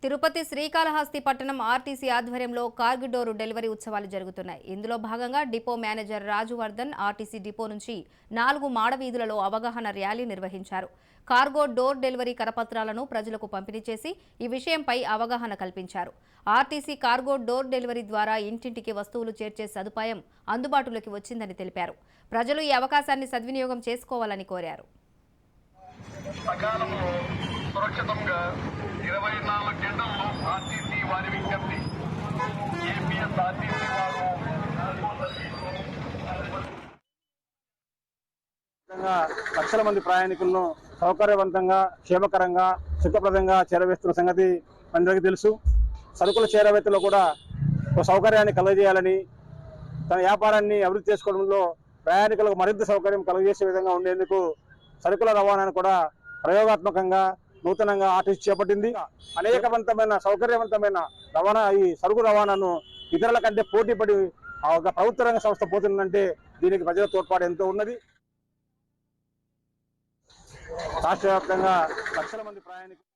తిరుపతి శ్రీకాళహస్తి పట్టణం ఆర్టీసీ ఆధ్వర్యంలో cargo door delivery ఉత్సవాలు జరుగుతున్నాయి. ఇందులో భాగంగా డిపో మేనేజర్ రాజువర్ధన్ ఆర్టీసీ డిపో నుంచి 4 మాడవీధులలో అవగాహన ర్యాలీ నిర్వహించారు. కార్గో డోర్ డెలివరీ కరపత్రాలను ప్రజలకు పంపిణీ చేసి ఈ విషయంపై అవగాహన కల్పించారు. ఆర్టీసీ కార్గో డోర్ డెలివరీ ద్వారా ఇంటింటికి వస్తువులు చేర్చే సదుపాయం అందుబాటులోకి వచ్చిందని తెలిపారు. ప్రజలు ఈ అవకాశాన్ని సద్వినియోగం చేసుకోవాలని కోరారు. సురక్షితంగా 24 గంటల్లో ఆర్టీసీ వారి విజ్ఞప్తి. ఏపీఎస్ ఆర్టీసీ వారు లక్షల మంది ప్రయాణికులను సౌకర్యవంతంగా, క్షేమకరంగా, సుఖప్రదంగా చేరవేస్తున్న సంగతి అందరికీ తెలుసు. సరుకుల చేరవేతలో కూడా ఒక సౌకర్యాన్ని కలుగజేయాలని, తన వ్యాపారాన్ని అభివృద్ధి చేసుకోవడంలో ప్రయాణికులకు మరింత సౌకర్యం కలుగజేసే విధంగా ఉండేందుకు సరుకుల రవాణాను కూడా ప్రయోగాత్మకంగా నూతనంగా ఆర్టీసీ చేపట్టింది. అనేకవంతమైన సౌకర్యవంతమైన రవాణా, ఈ సరుకు రవాణాను ఇతరుల కంటే పోటీపడి ఒక ప్రభుత్వ రంగ సంస్థ పోతుందంటే దీనికి ప్రజల తోడ్పాటు ఎంతో ఉన్నది. రాష్ట్ర వ్యాప్తంగా లక్షల మంది ప్రయాణికులు